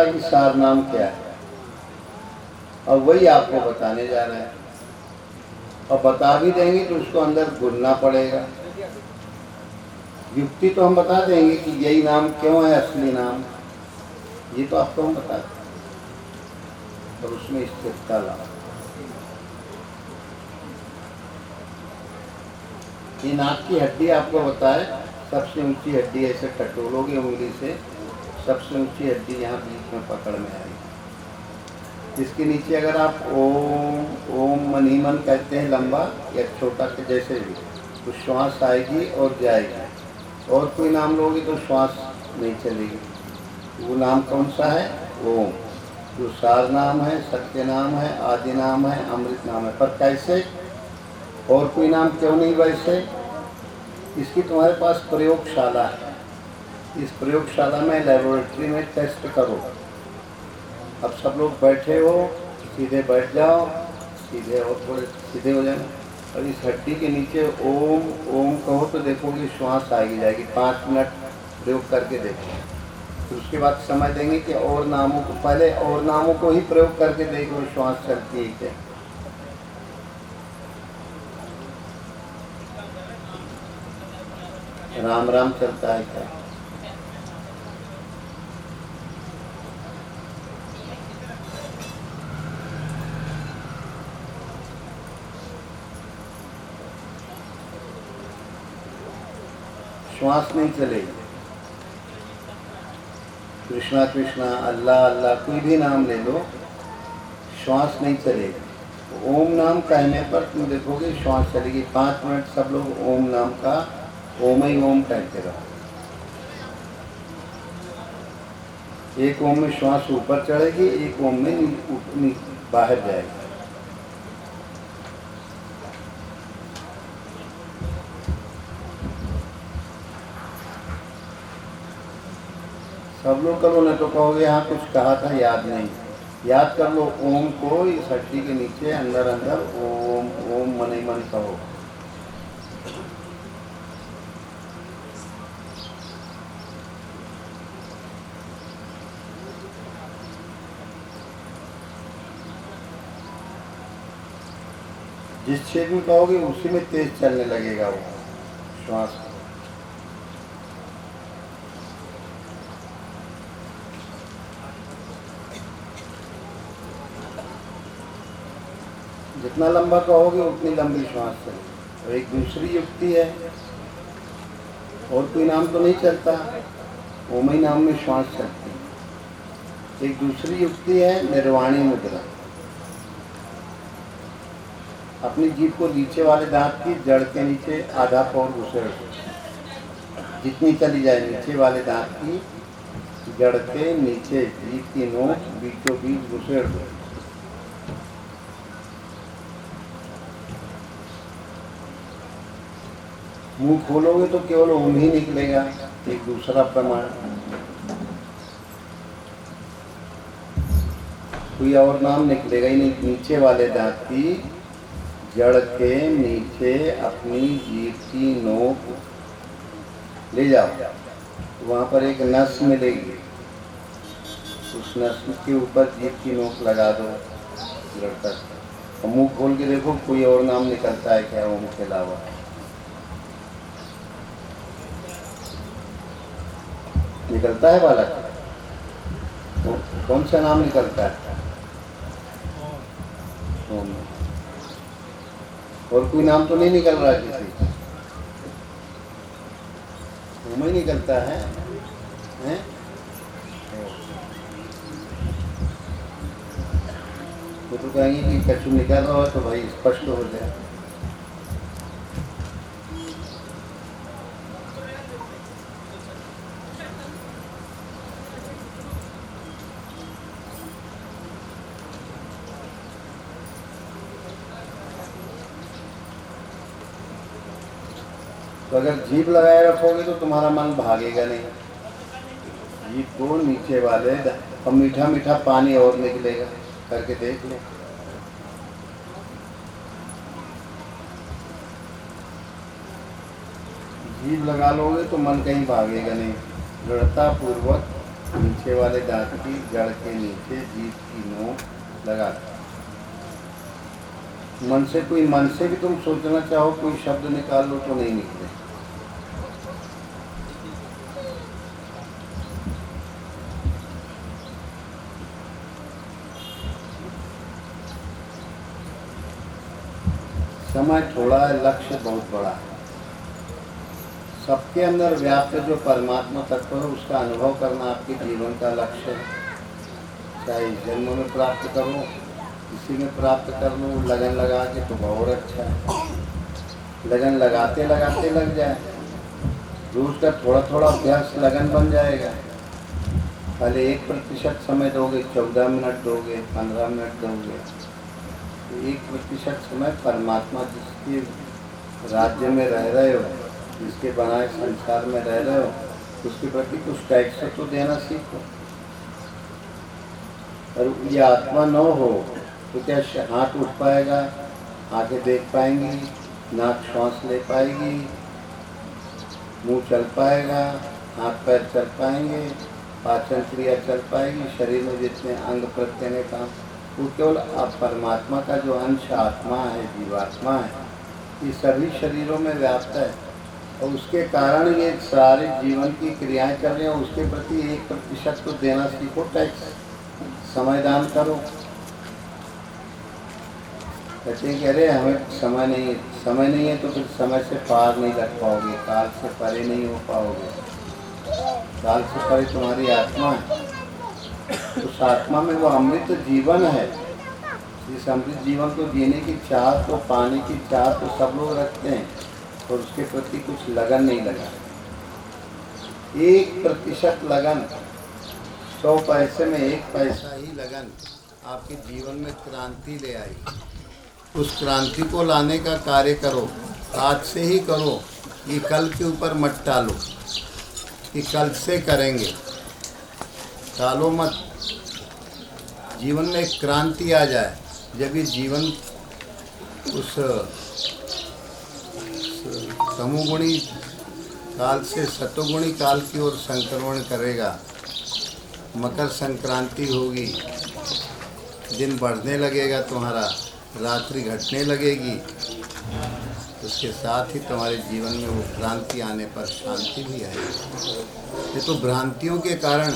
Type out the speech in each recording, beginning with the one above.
होता कि सार नाम क्या है, और वही आपको बताने जा रहे हैं। और बता भी देंगे तो उसको अंदर घुलना पड़ेगा। युक्ति तो हम बता देंगे कि यही नाम क्यों है असली नाम, ये तो आपको हम बता दें, और उसमें स्थिरता लाओ। ये नाक की हड्डी आपको बताए, सबसे ऊंची हड्डी ऐसे टटोलोगे उंगली से, सबसे ऊंची हड्डी यहाँ बीच में पकड़ में आएगी। इसके नीचे अगर आप ओम ओम मनी मन कहते हैं लंबा या छोटा के जैसे भी, तो श्वास आएगी और जाएगी। और कोई नाम लोगे तो श्वास नहीं चलेगी। वो नाम कौन सा है? ओम, जो सार नाम है, सत्य नाम है, आदि नाम है, अमृत नाम है। पर कैसे? और कोई नाम क्यों नहीं वैसे? इसकी तुम्हारे पास प्रयोगशाला है, इस प्रयोगशाला में लेबोरेटरी में टेस्ट करो। अब सब लोग बैठे हो, सीधे बैठ जाओ, सीधे और थोड़े सीधे हो जाना, और इस हड्डी के नीचे ओम ओम कहो तो देखोगे श्वास आएगी जाएगी। 5 मिनट प्रयोग करके देखो, फिर उसके बाद समझ देंगे कि और नामों को, पहले और नामों को ही प्रयोग करके देखो श्वास चलती है क्या। राम राम चलता है क्या? श्वास नहीं चलेगी। कृष्णा कृष्णा, अल्लाह अल्लाह, कोई भी नाम ले लो, श्वास नहीं चलेगी। ओम नाम कहने पर तुम देखोगे श्वास चलेगी। 5 मिनट सब लोग ओम नाम का ओम ही ओम कहते रहो। एक ओम में श्वास ऊपर चढ़ेगी, एक ओम में बाहर जाएगी। सब लोग करो, न तो कहोगे यहाँ कुछ कहा था याद नहीं। याद कर लो ओम को, इस हड्डी के नीचे अंदर अंदर ओम ओम मन ही मन कहो। जिस छेद में कहोगे उसी में तेज चलने लगेगा वो श्वास। जितना लंबा कहोगे उतनी लंबी श्वास चलेगी। और एक दूसरी युक्ति है, और कोई नाम तो नहीं चलता, ओम ही नाम में श्वास चलती है। एक दूसरी युक्ति है निर्वाणी मुद्रा। अपनी जीभ को नीचे वाले दांत की जड़ के नीचे आधा पौर घुसेड़ दो, जितनी चली जाए नीचे वाले दांत की जड़ के नीचे जीभ की नोक बीचों बीच घुसेड़ दो। मुंह खोलोगे तो केवल ओम ही निकलेगा। एक दूसरा प्रमाण, कोई और नाम निकलेगा ही नहीं। नीचे वाले दांत की जड़ के नीचे अपनी जीभ की नोक ले जाओ, वहाँ पर एक नस मिलेगी, उस नस के ऊपर जीभ की नोक लगा दो जड़ तक। मुंह खोल के देखो कोई और नाम निकलता है क्या ओम के अलावा। निकलता है बालक? तो कौन सा नाम निकलता है? ओम। और कोई नाम तो नहीं निकल रहा किसी? ओम ही निकलता है, हैं? वो तो कहेंगे कि कछु निकल रहा हो तो भाई स्पष्ट हो जाए। तो अगर जीभ लगाए रखोगे तो तुम्हारा मन भागेगा नहीं। जीभ को नीचे वाले और मीठा मीठा पानी और निकलेगा, करके देख लो। जीभ लगा लोगे तो मन कहीं भागेगा नहीं। दृढ़ता पूर्वक नीचे वाले दांत की जड़ के नीचे जीभ की नोक लगा। मन से भी तुम सोचना चाहो, कोई शब्द निकाल लो तो नहीं निकले। समय थोड़ा है, लक्ष्य बहुत बड़ा है। सबके अंदर व्याप्त जो परमात्मा तत्व है उसका अनुभव करना आपके जीवन का लक्ष्य है। चाहे इस जन्म में प्राप्त करो, इसी में प्राप्त कर लो, लगन लगा के तो बहुत अच्छा है। लगन लगाते लगाते लग जाए, रोज का थोड़ा थोड़ा अभ्यास लगन बन जाएगा। पहले 1% समय दोगे, 14 मिनट दोगे, 15 मिनट दोगे, तो 1% समय परमात्मा जिसके राज्य में रह रहे हो, जिसके बनाए संसार में रह रहे हो, उसके प्रति कुछ टैक्स तो देना सीखो। और ये आत्मा न हो तो क्या हाथ उठ पाएगा, आंखें देख पाएंगी, नाक श्वास ले पाएगी, मुंह चल पाएगा, हाथ पैर चल पाएंगे, पाचन क्रिया चल पाएगी, शरीर में जितने अंग प्रत्यंग काम, वो केवल परमात्मा का जो अंश आत्मा है, जीवात्मा है, ये सभी शरीरों में व्याप्त है। और उसके कारण ये सारे जीवन की क्रियाएं कर रहे हैं। उसके प्रति 1% तो देना सीखो, टैक्स समय दान करो। कहते हैं कि अरे हमें समय नहीं है तो फिर समय से पार नहीं लग पाओगे, काल से परे नहीं हो पाओगे। काल से परे तुम्हारी आत्मा है, उस आत्मा में वो अमृत जीवन है। जिस अमृत जीवन को जीने की चाह, तो पाने की चाह तो सब लोग रखते हैं, और उसके प्रति कुछ लगन नहीं लगा। 1% लगन, 100 पैसे में 1 पैसा ही लगन आपके जीवन में क्रांति ले आई। उस क्रांति को लाने का कार्य करो, आज से ही करो। ये कल के ऊपर मत टालो कि कल से करेंगे, टालो मत। जीवन में एक क्रांति आ जाए, जब ये जीवन उस तमोगुणी काल से सतोगुणी काल की ओर संक्रमण करेगा। मकर संक्रांति होगी, दिन बढ़ने लगेगा तुम्हारा, रात्रि घटने लगेगी, उसके साथ ही तुम्हारे जीवन में वो क्रांति आने पर शांति भी आएगी। ये तो भ्रांतियों के कारण,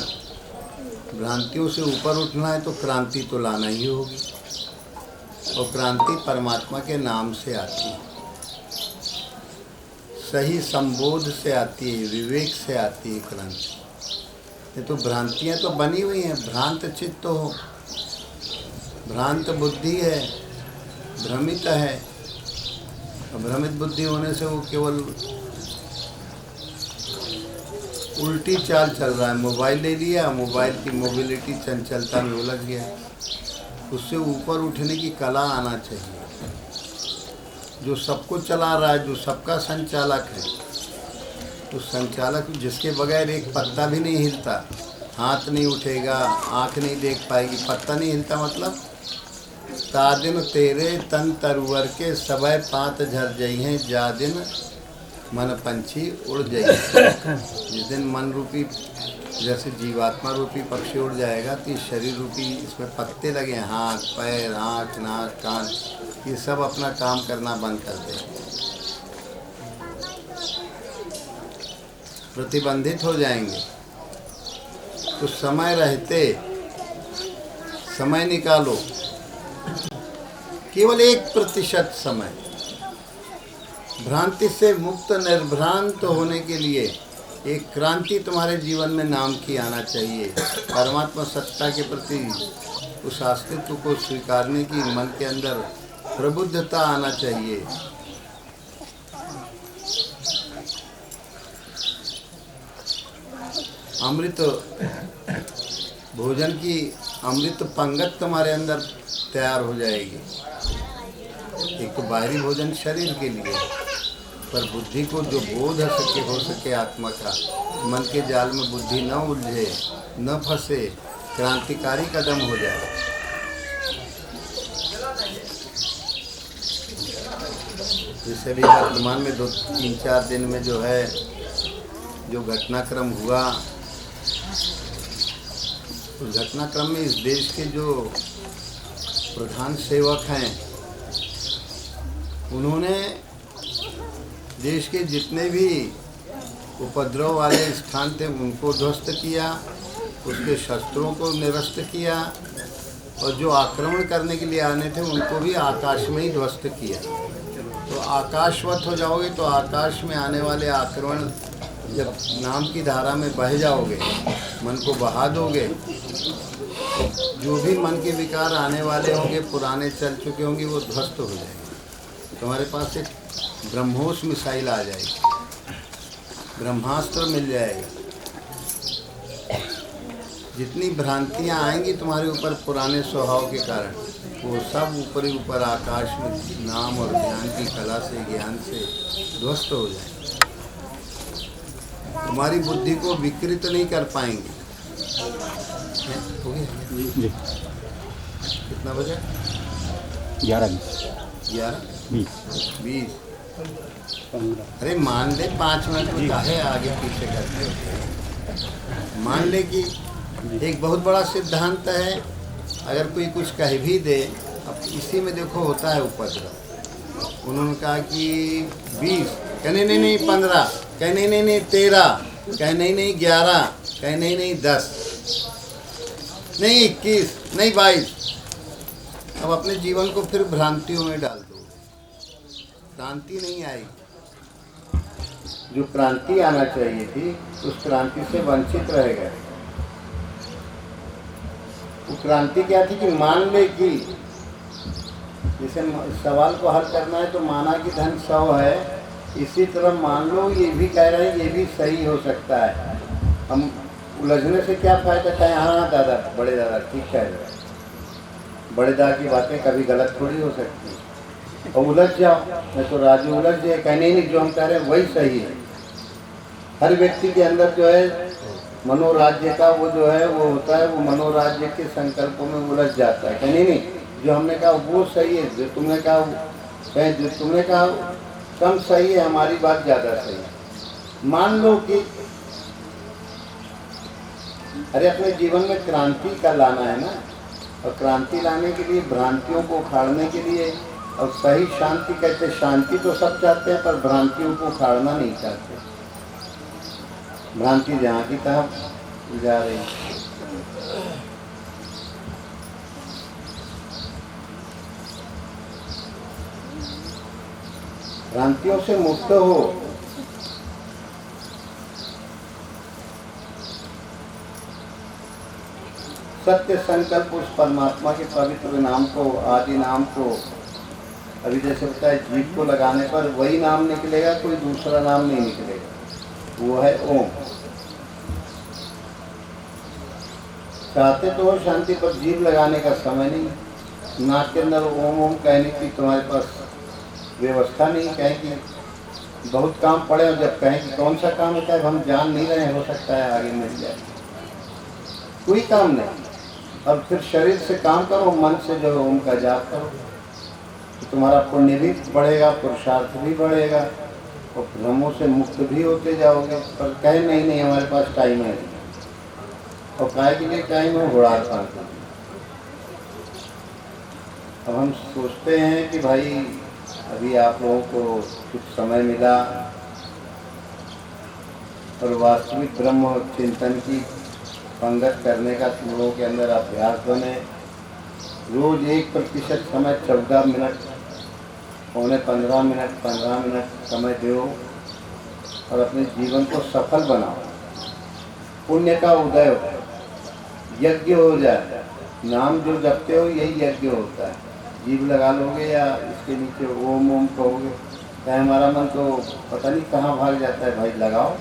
भ्रांतियों से ऊपर उठना है तो क्रांति तो लाना ही होगी, और क्रांति परमात्मा के नाम से आती है, सही संबोध से आती है, विवेक से आती है क्रांति। ये तो भ्रांतियाँ तो बनी हुई हैं, भ्रांत चित्त हो, भ्रांत बुद्धि है, भ्रमित है। और भ्रमित बुद्धि होने से वो केवल उल्टी चाल चल रहा है। मोबाइल ले लिया, मोबाइल की मोबिलिटी चंचलता में उलझ गया। उससे ऊपर उठने की कला आना चाहिए। जो सबको चला रहा है, जो सबका संचालक है, तो संचालक जिसके बगैर एक पत्ता भी नहीं हिलता, हाथ नहीं उठेगा, आँख नहीं देख पाएगी, पत्ता नहीं हिलता, मतलब ता दिन तेरे तन तरवर के सबय पात झर जई हैं, जा दिन मन पंछी उड़ जाइए। जिस दिन मन रूपी जैसे जीवात्मा रूपी पक्षी उड़ जाएगा, तो शरीर रूपी इसमें पत्ते लगे, हाथ पैर आँख नाक कान, ये सब अपना काम करना बंद कर दे, प्रतिबंधित हो जाएंगे। तो समय रहते समय निकालो, केवल 1% समय। भ्रांति से मुक्त निर्भ्रांत होने के लिए एक क्रांति तुम्हारे जीवन में नाम की आना चाहिए। परमात्मा सत्ता के प्रति उस अस्तित्व को स्वीकारने की मन के अंदर प्रबुद्धता आना चाहिए। अमृत भोजन की अमृत पंगत तुम्हारे अंदर तैयार हो जाएगी। एक तो बाहरी भोजन शरीर के लिए, पर बुद्धि को जो बोध हो सके आत्मा का, मन के जाल में बुद्धि न उलझे, न फंसे, क्रांतिकारी कदम हो जाए। जैसे भी वर्तमान में 2-3-4 दिन में जो है, जो घटनाक्रम हुआ, उस घटनाक्रम में इस देश के जो प्रधान सेवक हैं उन्होंने देश के जितने भी उपद्रव वाले स्थान थे उनको ध्वस्त किया, उसके शस्त्रों को निरस्त किया और जो आक्रमण करने के लिए आने थे उनको भी आकाश में ही ध्वस्त किया। तो आकाशवत हो जाओगे तो आकाश में आने वाले आक्रमण जब नाम की धारा में बह जाओगे, मन को बहा दोगे, जो भी मन के विकार आने वाले होंगे, पुराने चल चुके होंगे, वो ध्वस्त हो जाएंगे। तुम्हारे पास एक ब्रह्मोस मिसाइल आ जाएगी, ब्रह्मास्त्र मिल जाएगा। जितनी भ्रांतियाँ आएंगी तुम्हारे ऊपर पुराने स्वभाव के कारण, वो सब ऊपर ही ऊपर आकाश में नाम और ज्ञान की कला से, ज्ञान से ध्वस्त हो जाएंगे। तुम्हारी बुद्धि को विकृत नहीं कर पाएंगे। हो गया? कितना बजे? 11:20 अरे मान ले 5 मिनट में काहे आगे पीछे करते हो। मान ले कि एक बहुत बड़ा सिद्धांत है, अगर कोई कुछ कह भी दे, अब इसी में देखो होता है उपद्रव। उन्होंने कहा कि 20, कहने नहीं 15, कहने नहीं 13, कहने नहीं 11, कहने नहीं 10, नहीं 21, नहीं 22। अब अपने जीवन को फिर भ्रांतियों में डाल दो, क्रांति नहीं आएगी। जो क्रांति आना चाहिए थी उस क्रांति से वंचित रह गए। वो क्रांति क्या थी कि मान ले कि जैसे सवाल को हल करना है तो माना कि धन 100 है, इसी तरह मान लो ये भी कह रहे हैं ये भी सही हो सकता है। हम उलझने से क्या फायदा था? हाँ दादा, बड़े दादा ठीक कह रहे हैं, बड़े दादा की बातें कभी गलत थोड़ी हो सकती है। और उलझ जाओ, मैं तो राजू उलझ जाए, कहने नहीं जो हम कह रहे हैं वही सही है। हर व्यक्ति के अंदर जो है मनोराज्य का वो जो है वो होता है, वो मनोराज्य के संकल्पों में उलझ जाता है। कहने नहीं जो हमने कहा वो सही है, जो तुमने कहा कहें जो तुमने कहा कम सही है, हमारी बात ज़्यादा सही है। मान लो कि अरे अपने जीवन में क्रांति का लाना है ना, और क्रांति लाने के लिए भ्रांतियों को उखाड़ने के लिए, और सही शांति कहते, शांति तो सब चाहते हैं पर भ्रांतियों को उखाड़ना नहीं चाहते। भ्रांति जहाँ की तहाँ जा रही। भ्रांतियों से मुक्त हो। सत्य संकल्प उस परमात्मा के पवित्र नाम को, आदि नाम को, अभी जैसे होता है जीभ को लगाने पर वही नाम निकलेगा, कोई दूसरा नाम नहीं निकलेगा, वो है ओम। चाहते तो हो शांति, पर जीभ लगाने का समय नहीं। नाक के अंदर ओम ओम कहने की तुम्हारे पास व्यवस्था नहीं। कहें कि बहुत काम पड़े और जब कहें कि कौन सा काम होता है हम जान नहीं रहे, हो सकता है आगे मिल जाए, कोई काम नहीं। और फिर शरीर से काम करो, मन से जो ओम का जाप करो, तो तुम्हारा पुण्य भी बढ़ेगा, पुरुषार्थ भी बढ़ेगा और भ्रमों से मुक्त भी होते जाओगे। पर कहे नहीं हमारे पास टाइम है, और काय के लिए टाइम है? घोड़ा काम। अब हम सोचते हैं कि भाई अभी आप लोगों को कुछ समय मिला और वास्तविक ब्रह्म चिंतन की पंगत करने का तुम लोगों के अंदर अभ्यास बने। रोज 1% समय 14 मिनट, पौने 15 मिनट समय दो और अपने जीवन को सफल बनाओ। पुण्य का उदय हो, यज्ञ हो जाए। नाम जो जपते हो यही यज्ञ होता है। जीभ लगा लोगे या इसके नीचे ओम ओम कहोगे, चाहे हमारा मन तो पता नहीं कहाँ भाग जाता है। भाई लगाओ,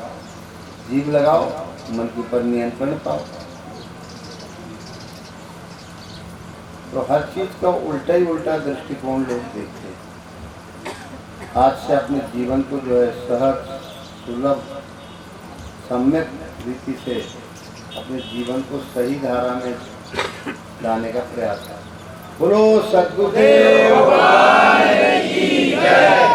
जीभ लगाओ, मन के ऊपर नियंत्रण पाओ। तो हर चीज का उल्टा ही उल्टा दृष्टिकोण लोग देखते हैं। आज से अपने जीवन को जो है सहज, सुलभ, सम्यक रीति से अपने जीवन को सही धारा में लाने का प्रयास है। बोलो सद्गुरुदेव की जय।